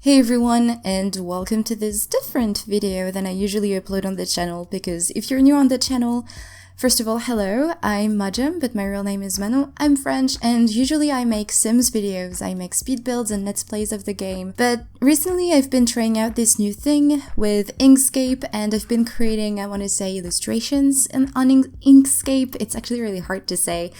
Hey everyone, and welcome to this different video than I usually upload on the channel, because if you're new on the channel, first of all, hello, I'm Majam, but my real name is Manon. I'm French, and usually I make Sims videos. I make speed builds and let's plays of the game. But recently I've been trying out this new thing with Inkscape, and I've been creating, I want to say, illustrations on Inkscape. It's actually really hard to say.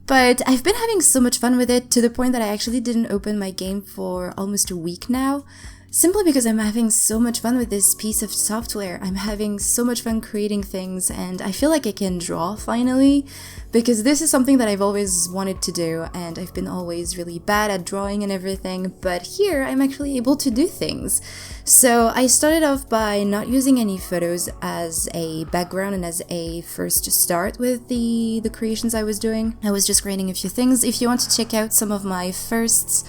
But I've been having so much fun with it to the point that I actually didn't open my game for almost a week now, simply because I'm having so much fun with this piece of software. I'm having so much fun creating things, and I feel like I can draw finally, because this is something that I've always wanted to do, and I've been always really bad at drawing and everything, but here I'm actually able to do things. So I started off by not using any photos as a background and as a first start with the creations I was doing. I was just creating a few things. If you want to check out some of my firsts,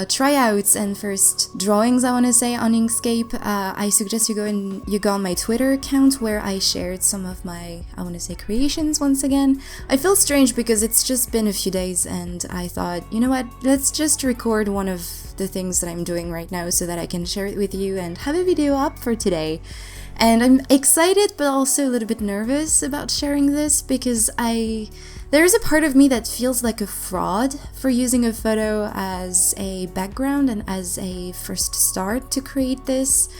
tryouts and first drawings, I want to say, on Inkscape, I suggest you go on my Twitter account, where I shared some of my, I want to say, creations once again. I feel strange because it's just been a few days and I thought, you know what, let's just record one of the things that I'm doing right now so that I can share it with you and have a video up for today. And I'm excited but also a little bit nervous about sharing this, because there is a part of me that feels like a fraud for using a photo as a background and as a first start to create this.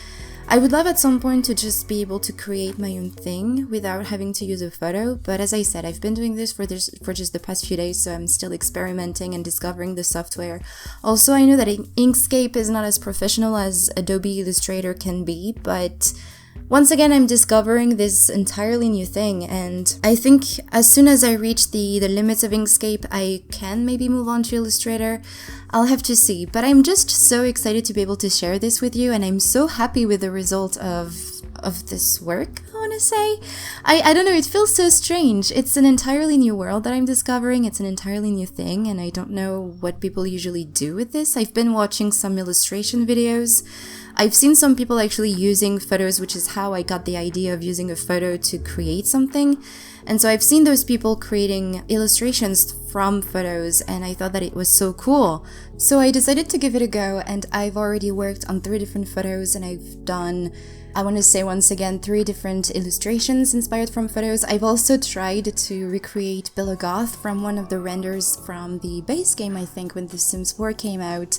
I would love at some point to just be able to create my own thing without having to use a photo, but as I said, I've been doing this for just the past few days, so I'm still experimenting and discovering the software. Also, I know that Inkscape is not as professional as Adobe Illustrator can be, but once again, I'm discovering this entirely new thing, and I think as soon as I reach the limits of Inkscape, I can maybe move on to Illustrator. I'll have to see, but I'm just so excited to be able to share this with you, and I'm so happy with the result of this work, I want to say. I don't know, it feels so strange. It's an entirely new world that I'm discovering, it's an entirely new thing, and I don't know what people usually do with this. I've been watching some illustration videos. I've seen some people actually using photos, which is how I got the idea of using a photo to create something. And so I've seen those people creating illustrations from photos, and I thought that it was so cool. So I decided to give it a go, and I've already worked on 3 different photos, and I've done, I want to say once again, 3 different illustrations inspired from photos. I've also tried to recreate Bella Goth from one of the renders from the base game, I think, when The Sims 4 came out.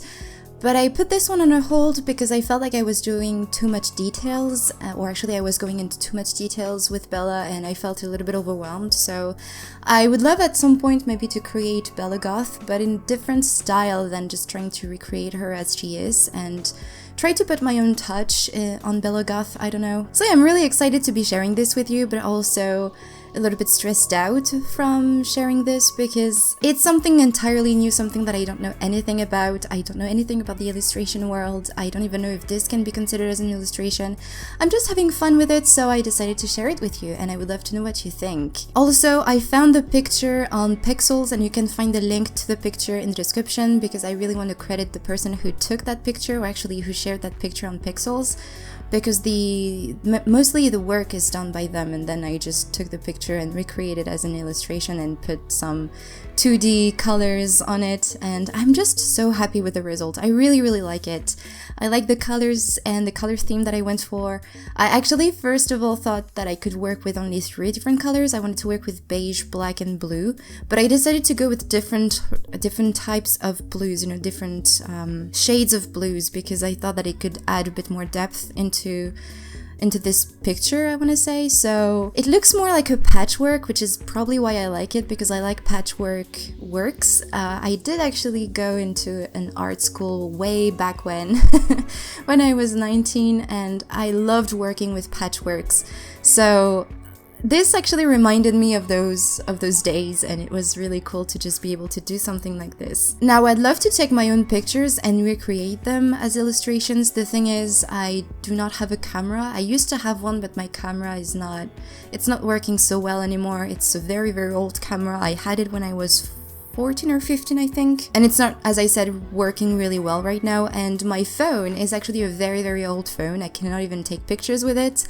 But I put this one on a hold because I felt like I was doing too much details, or actually I was going into too much details with Bella, and I felt a little bit overwhelmed. So I would love at some point maybe to create Bella Goth, but in different style than just trying to recreate her as she is, and try to put my own touch on Bella Goth, I don't know. So yeah, I'm really excited to be sharing this with you, but also a little bit stressed out from sharing this because it's something entirely new, something that I don't know anything about. I don't know anything about the illustration world. I don't even know if this can be considered as an illustration. I'm just having fun with it, so I decided to share it with you, and I would love to know what you think. Also, I found the picture on Pixels, and you can find the link to the picture in the description, because I really want to credit the person who took that picture, or actually who shared that picture on Pixels, because mostly the work is done by them, and then I just took the picture and recreated as an illustration and put some 2D colors on it, and I'm just so happy with the result. I really like it. I like the colors and the color theme that I went for. I actually first of all thought that I could work with only 3 different colors. I wanted to work with beige, black, and blue, but I decided to go with different types of blues, different shades of blues, because I thought that it could add a bit more depth into this picture, I want to say. So it looks more like a patchwork, which is probably why I like it, because I like patchwork works. I did actually go into an art school way back when when I was 19, and I loved working with patchworks. So this actually reminded me of those days, and it was really cool to just be able to do something like this. Now, I'd love to take my own pictures and recreate them as illustrations. The thing is, I do not have a camera. I used to have one, but my camera is not working so well anymore. It's a very old camera. I had it when I was 14 or 15, I think. And it's not, as I said, working really well right now. And my phone is actually a very old phone. I cannot even take pictures with it.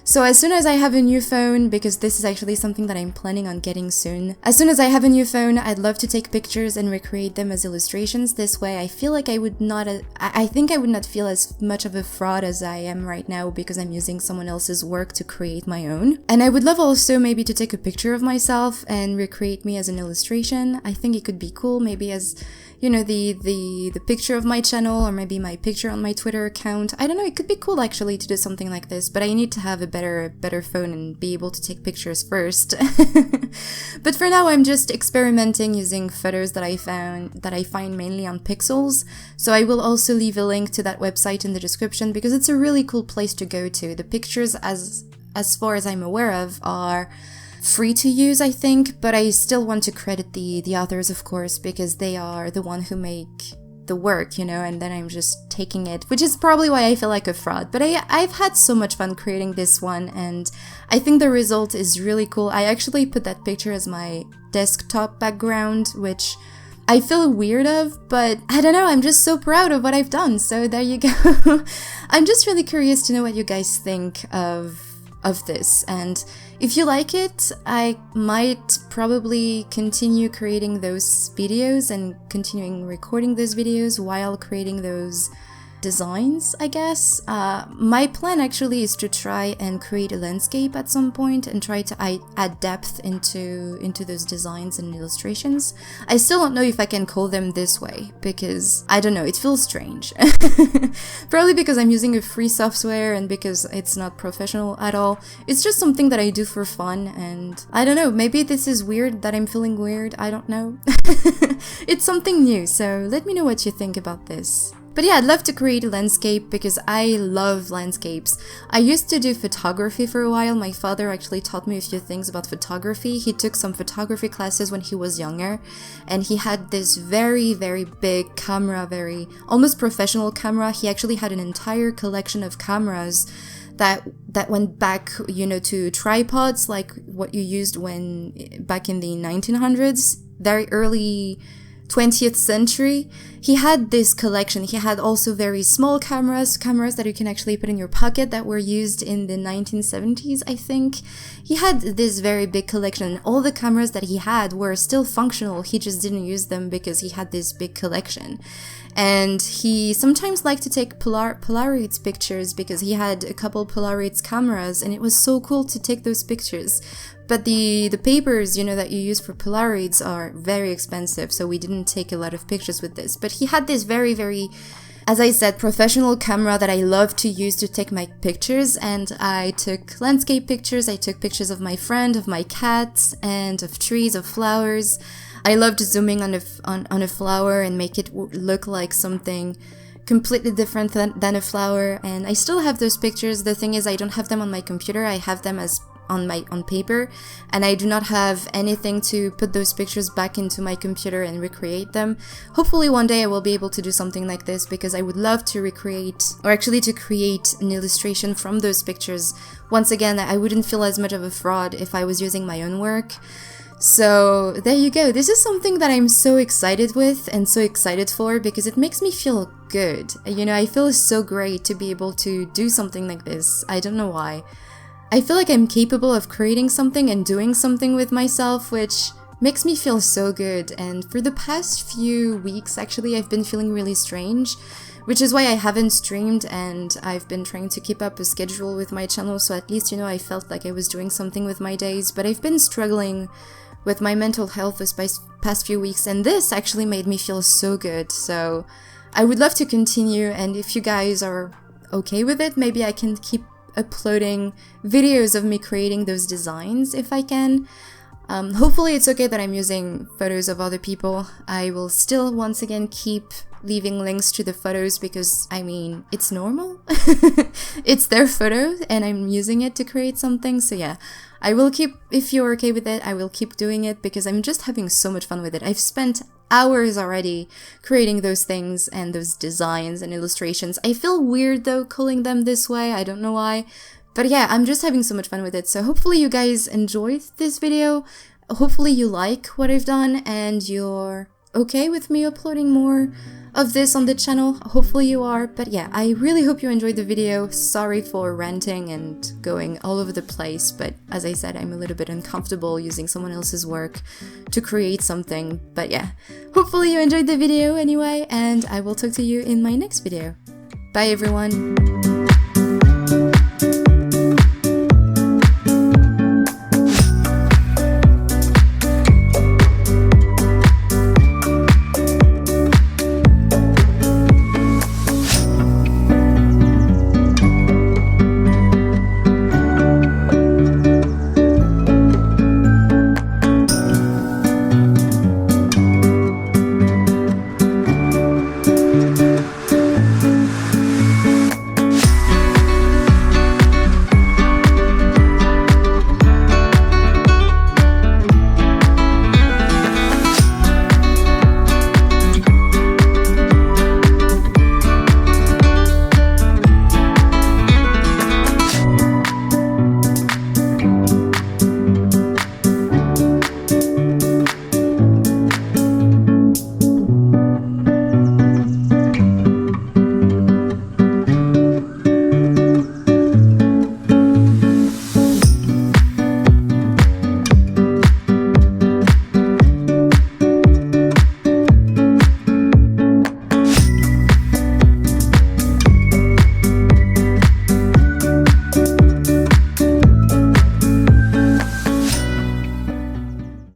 So as soon as I have a new phone, because this is actually something that I'm planning on getting soon, as soon as I have a new phone, I'd love to take pictures and recreate them as illustrations. This way I feel like I would not, I think I would not feel as much of a fraud as I am right now because I'm using someone else's work to create my own. And I would love also maybe to take a picture of myself and recreate me as an illustration. I think it could be cool, maybe as, you know, the picture of my channel, or maybe my picture on my Twitter account. I don't know, it could be cool actually to do something like this, but I need to have a better phone and be able to take pictures first. But for now, I'm just experimenting using photos that I find mainly on Pixels. So I will also leave a link to that website in the description because it's a really cool place to go to. The pictures, as far as I'm aware of, are free to use, I think, but I still want to credit the authors, of course, because they are the one who make the work, you know, and then I'm just taking it, which is probably why I feel like a fraud. But I've had so much fun creating this one, and I think the result is really cool. I actually put that picture as my desktop background, which I feel weird of, but I don't know, I'm just so proud of what I've done, so there you go. I'm just really curious to know what you guys think of this, and if you like it, I might probably continue creating those videos and continuing recording those videos while creating those designs, I guess. My plan actually is to try and create a landscape at some point and try to add depth into those designs and illustrations. I still don't know if I can call them this way because, I don't know, it feels strange. Probably because I'm using a free software and because it's not professional at all. It's just something that I do for fun, and I don't know, maybe this is weird that I'm feeling weird, I don't know. It's something new, so let me know what you think about this. But yeah, I'd love to create a landscape because I love landscapes. I used to do photography for a while. My father actually taught me a few things about photography. He took some photography classes when he was younger, and he had this very, very big camera, very almost professional camera. He actually had an entire collection of cameras that went back, you know, to tripods like what you used back in the 1900s, very early 20th century. He had this collection. He had also very small cameras that you can actually put in your pocket that were used in the 1970s, I think. He had this very big collection. All the cameras that he had were still functional. He just didn't use them because he had this big collection. And he sometimes liked to take Polaroids pictures because he had a couple Polaroids cameras, and it was so cool to take those pictures. But the papers, you know, that you use for Polaroids are very expensive, so we didn't take a lot of pictures with this. But he had this very, very, as I said, professional camera that I love to use to take my pictures, and I took landscape pictures, I took pictures of my friend, of my cat, and of trees, of flowers. I loved zooming on a flower and make it look like something completely different than a flower, and I still have those pictures. The thing is, I don't have them on my computer, I have them as on paper, and I do not have anything to put those pictures back into my computer and recreate them. Hopefully one day I will be able to do something like this because I would love to recreate, or actually to create an illustration from those pictures. Once again, I wouldn't feel as much of a fraud if I was using my own work. So there you go. This is something that I'm so excited with and so excited for because it makes me feel good. You know, I feel so great to be able to do something like this. I don't know why. I feel like I'm capable of creating something and doing something with myself, which makes me feel so good. And for the past few weeks, actually, I've been feeling really strange, which is why I haven't streamed, and I've been trying to keep up a schedule with my channel, so at least, you know, I felt like I was doing something with my days. But I've been struggling with my mental health this past few weeks, and this actually made me feel so good. So I would love to continue, and if you guys are okay with it, maybe I can keep uploading videos of me creating those designs if I can. Hopefully it's okay that I'm using photos of other people. I will still once again keep leaving links to the photos because, I mean, it's normal. It's their photo and I'm using it to create something, so yeah. I will keep, if you're okay with it, I will keep doing it because I'm just having so much fun with it. I've spent hours already creating those things and those designs and illustrations. I feel weird though calling them this way, I don't know why. But yeah, I'm just having so much fun with it. So hopefully you guys enjoyed this video. Hopefully you like what I've done and you're okay with me uploading more of this on the channel. Hopefully you are, but yeah, I really hope you enjoyed the video. Sorry for ranting and going all over the place, but as I said, I'm a little bit uncomfortable using someone else's work to create something. But yeah, hopefully you enjoyed the video anyway, and I will talk to you in my next video. Bye everyone!